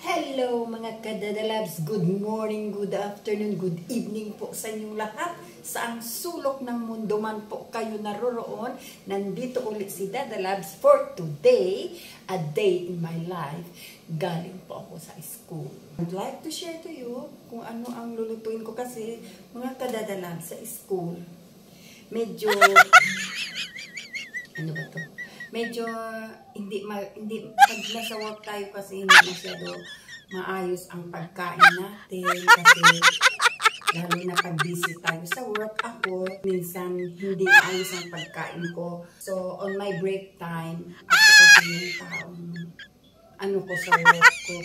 Hello mga kadadalabs, good morning, good afternoon, good evening po sa inyong lahat. Saang sulok ng mundo man po kayo naroroon, nandito ulit si Dadalabs for today, a day in my life. Galing po ako sa school. I'd like to share to you kung ano ang lulutuin ko kasi mga kadadalabs sa school. Medyo, ano ba to? Medyo hindi pag nasa work tayo kasi hindi masyado maayos ang pagkain natin kasi lalo na pag busy tayo sa work ako, minsan hindi ayos ang pagkain ko. So on my break time, ako kasi yung taong ano ko sa work ko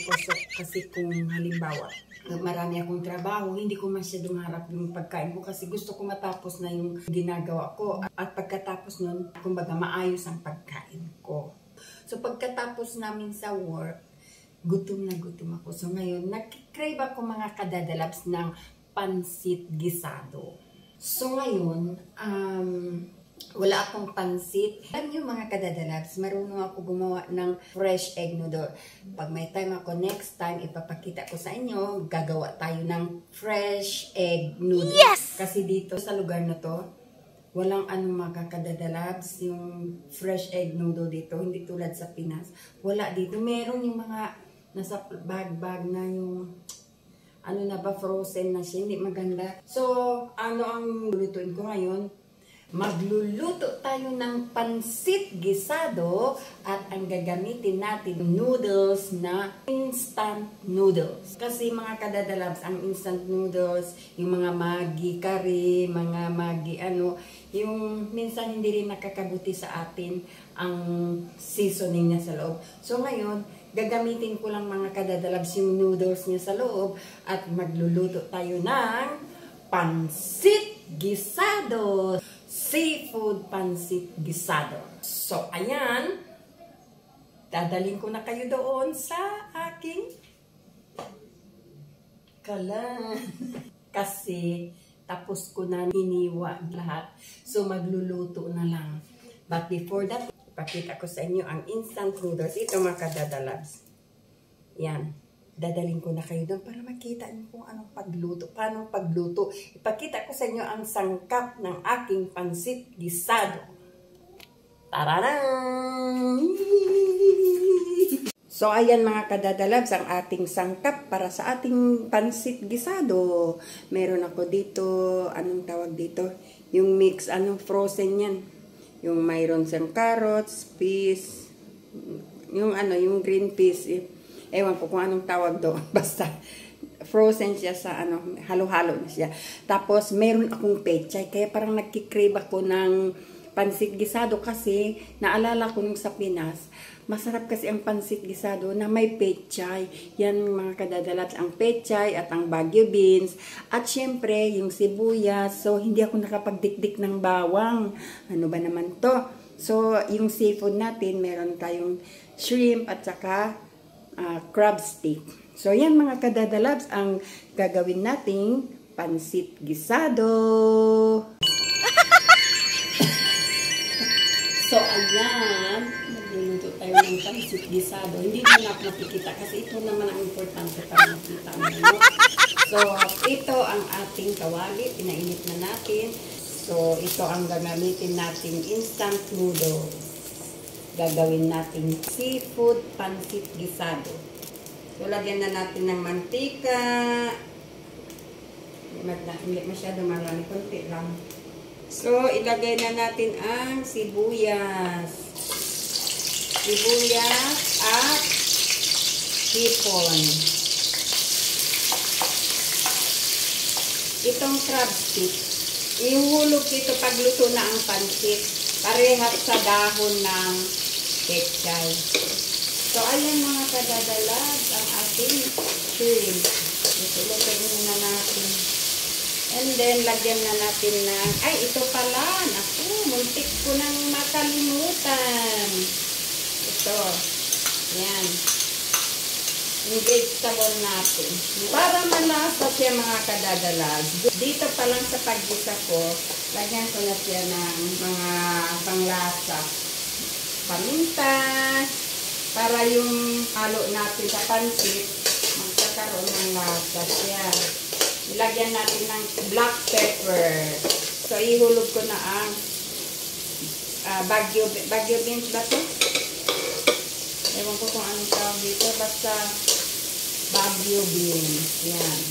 kasi kung halimbawa marami akong trabaho, hindi ko masyadong harap yung pagkain ko kasi gusto ko matapos na yung ginagawa ko. At pagkatapos nun, kumbaga maayos ang pagkain ko. So pagkatapos namin sa work, gutom na gutom ako. So ngayon, nag-crave ako mga kadadalabs ng pansit gisado. So ngayon, wala akong pansit. Alam niyo mga kadadalabs, marunong ako gumawa ng fresh egg noodle. Pag may time ako, next time, ipapakita ko sa inyo, gagawa tayo ng fresh egg noodle. Yes! Kasi dito sa lugar na to, walang mga kadadalabs, yung fresh egg noodle dito, hindi tulad sa Pinas. Wala dito. Meron yung mga nasa bag-bag na yung ano na ba, frozen na siya, hindi maganda. So, ano ang lulutuin ko ngayon? Magluluto tayo ng pansit gisado at ang gagamitin natin noodles na instant noodles. Kasi mga kadadalabs, ang instant noodles, yung mga Maggi curry, mga Maggi yung minsan hindi rin nakakabuti sa atin ang seasoning niya sa loob. So ngayon, gagamitin ko lang mga kadadalabs yung noodles niya sa loob at magluluto tayo ng pansit gisado. Seafood pansit gisado. So, ayan. Dadalhin ko na kayo doon sa aking kalan. Kasi, tapos ko na hiniwa lahat. So, magluluto na lang. But before that, ipakita ko sa inyo ang instant noodles. Ito mga kadadalabs. Yan. Dadalhin ko na kayo doon para makita niyo kung anong pagluto, paano pagluto. Ipakita ko sa inyo ang sangkap ng aking pansit gisado. Tararan! So, ayan mga kadadalabs, ang ating sangkap para sa ating pansit gisado. Meron ako dito, anong tawag dito? Yung mix, frozen yan. Yung mayroon siyang carrots, peas, yung green peas, ewan ko kung anong tawag doon. Basta, frozen siya sa halo-halo na siya. Tapos, meron akong pechay. Kaya parang nagkikrave ako ng pansit gisado kasi naalala ko nung sa Pinas, masarap kasi ang pansit gisado na may pechay. Yan mga kadadalabs, ang pechay at ang Baguio beans. At syempre, yung sibuyas. So, hindi ako nakapagdikdik ng bawang. Ano ba naman to? So, yung seafood natin, meron tayong shrimp at saka crab stick. So, yan mga kadadalabs ang gagawin nating pansit gisado. So, ayan. Magluluto tayo ng pansit gisado. Hindi mo na makikita kasi ito naman ang importante para makita mo. So, ito ang ating kawali. Pinainit na natin. So, ito ang gagamitin nating instant noodles. Gagawin natin seafood pansit gisado. So, lagyan na natin ng mantika. Hindi masyado marami, konti lang. So, ilagay na natin ang sibuyas. Sibuyas at hipon. Itong crab stick, ihulog ito pagluto na ang pansit. Parehas sa dahon ng pechay. So, ayan mga kadadalabs, ang ating shrimp. Ito na natin. And then, lagyan na natin ng, ito pala. Naku, muntik ko nang makalimutan. Ito. Ayan. Yung vegetable natin. Para malasa siya mga kadadalabs. Dito pa lang sa paggisa ko, lagyan ko na siya ng mga panglasa. Paminta, ihalo natin sa pansit, magkakaroon ng lasa siya. Ilagyan natin ng black pepper. So, ihulog ko na ang Baguio beans ba ito? Ewan ko kung anong tawag dito. Basta Baguio beans. Yan.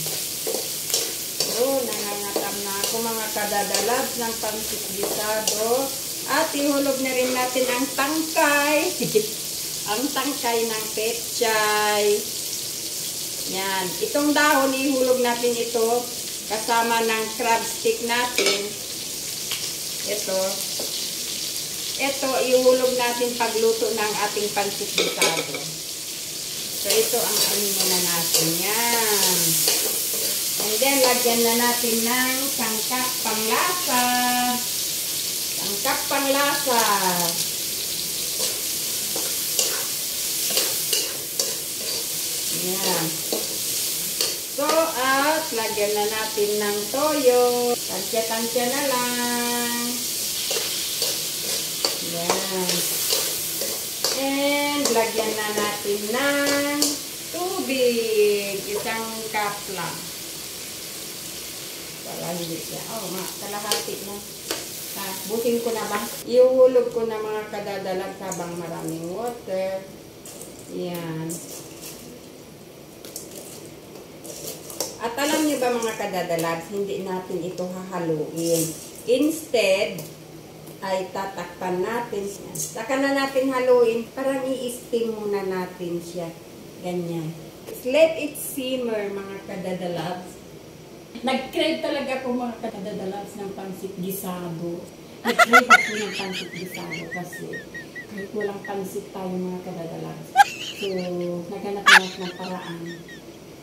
So, nangangatam na ako mga kadadalabs ng pansit gisado. At ihulog na rin natin ang tangkay. Ang tangkay ng pechay. Yan. Itong dahon, ihulog natin ito kasama ng crab stick natin. Ito. Ito, ihulog natin pagluto ng ating pansit gisado. So, ito ang ano na natin. Yan. And then, lagyan na natin ng sangkap panglasa. Sangkap panglasa. Yan. So, at lagyan na natin ng toyo. Tansya-tansya na lang. Yan. And, lagyan na natin ng tubig. Isang cup lang. Para hindi siya. Oh, kalahati na. Butin ko na ba? Iuhulog ko na mga kadadalag habang maraming water. Yan. At alam niyo ba mga kadadalags, hindi natin ito hahaluin. Instead, ay tatakpan natin siya. Saka na natin haluin, parang i-steam muna natin siya. Ganyan. Let it simmer mga kadadalags. Nag-crave talaga po mga kadadalags ng pansit gisado. Nag-crave ako ng pansit gisado kasi kahit walang pansit tayo mga kadadalags. So, naghanap ng paraan.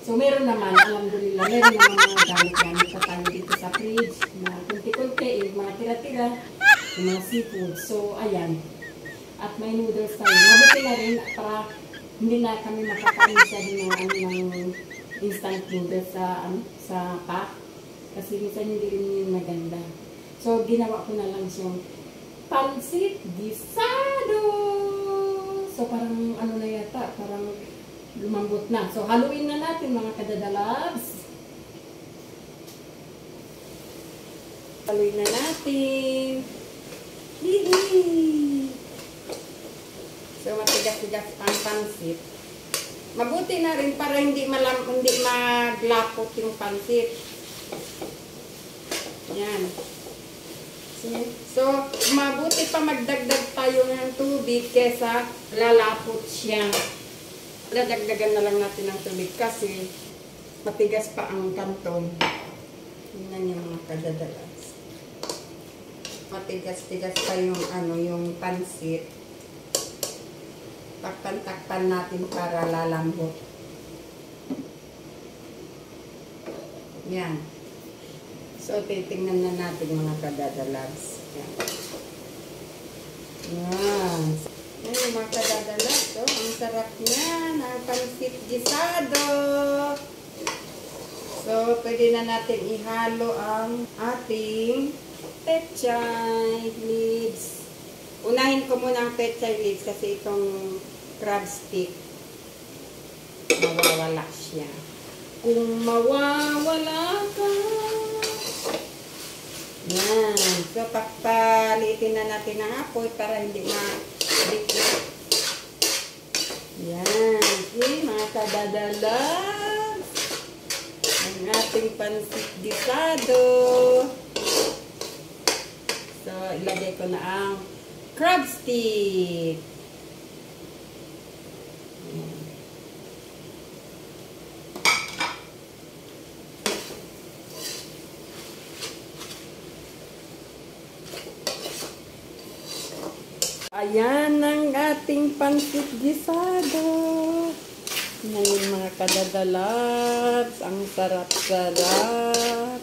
So, meron naman, alhamdulillah, meron naman mga gamit-gamit pa tayo dito sa fridge na kunti-kunti, yung mga tira-tira, yung mga seafood. So, ayan. At may noodles tayo. Mabuti na rin para hindi na kami makakain siya ng instant noodles sa pack. Kasi minsan hindi rin yung maganda. So, ginawa ko na lang siyang pansit gisado. So, parang ano na yata, parang lumambot na. So, haluin na natin mga kadadalabs. Haluin na natin. Hihi! So, matigas-tigas ang pansit. Mabuti na rin para hindi maglapot yung pansit. Yan. So, mabuti pa magdagdag tayo ng tubig kesa lalapot siya. Dadagdagan na lang natin ng tubig kasi matigas pa ang kanton. Tingnan niyo mga kadadalas. Matigas-tigas pa yung pansit. Takpan-takpan natin para lalambot. Yan. So, titingnan na natin mga kadadalas. Yan. Yan. Yan yung mga kadadalas. So, ang sarap niya ng pansit gisado. So, pwede na natin ihalo ang ating pechay leaves. Unahin ko muna ang pechay leaves kasi itong crab stick mawawala siya. Kung mawawala ka. Yan. So, palitin na natin ang apoy para hindi ma-dikit. Yan. Okay, mga kadadalas. Ang ating pansit gisado. So, ilagay ko na ang crab stick. Ayan ang ating pansit gisado. Ngayon mga kadadalabs, ang sarap-sarap.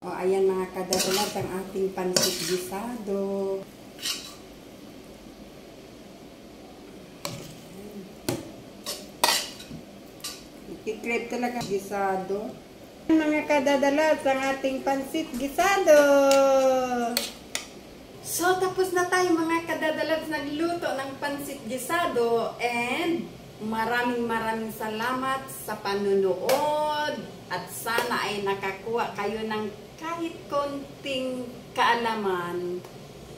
O ayan mga kadadalabs, ang ating pansit gisado. I-crave talaga gisado. Mga kadadalas, ang ating pansit gisado. So, tapos na tayo mga kadadalas nagluto ng pansit gisado. And maraming salamat sa panunood. At sana ay nakakuha kayo ng kahit konting kaalaman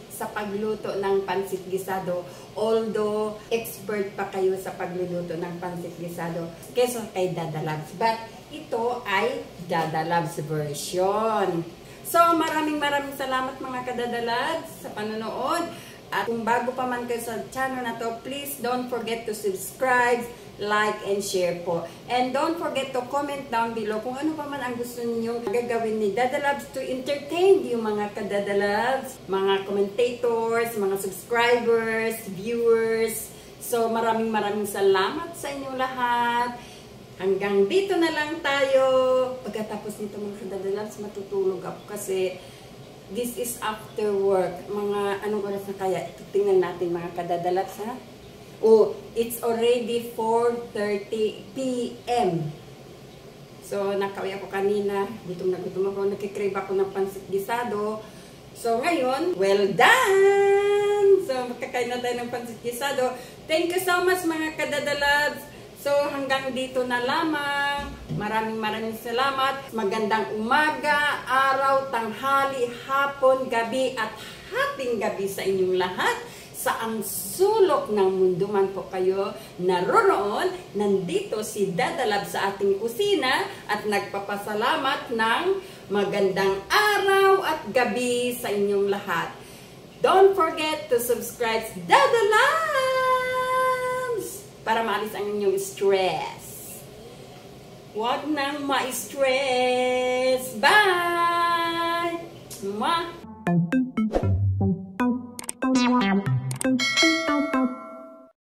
sa pagluto ng pansit gisado. Although, expert pa kayo sa pagluluto ng pansit gisado kaysa kay Dada Labs. But, ito ay Dada Labs version. So, maraming salamat mga Kadada Labs sa panonood. At kung bago pa man kayo sa channel na to, please don't forget to subscribe, like, and share po. And don't forget to comment down below kung ano pa man ang gusto niyo gagawin ni Dada Labs to entertain yung mga Kadada Labs, mga commentators, mga subscribers, viewers. So, maraming salamat sa inyong lahat. Hanggang dito na lang tayo. Pagkatapos nito mga Kadada Labs, matutulog ako kasi this is after work. Mga anong oras na kaya? Tingnan natin mga Kadada Labs, ha? Oh, it's already 4:30 p.m. So, nakauwi ako kanina. Gutom na gutom ako. Nakikrave ako ng pansit gisado. So, ngayon, well done! So, makakain na tayo ng pansit gisado. Thank you so much mga Kadada Labs. So, hanggang dito na lamang. Maraming salamat. Magandang umaga, araw, tanghali, hapon, gabi, at hating gabi sa inyong lahat. Saang sulok ng mundo man po kayo naroon, nandito si Dada Labs sa ating kusina at nagpapasalamat ng magandang araw at gabi sa inyong lahat. Don't forget to subscribe to Dada Labs para maalis ang inyong stress. Huwag nang ma-stress. Bye! Mwah!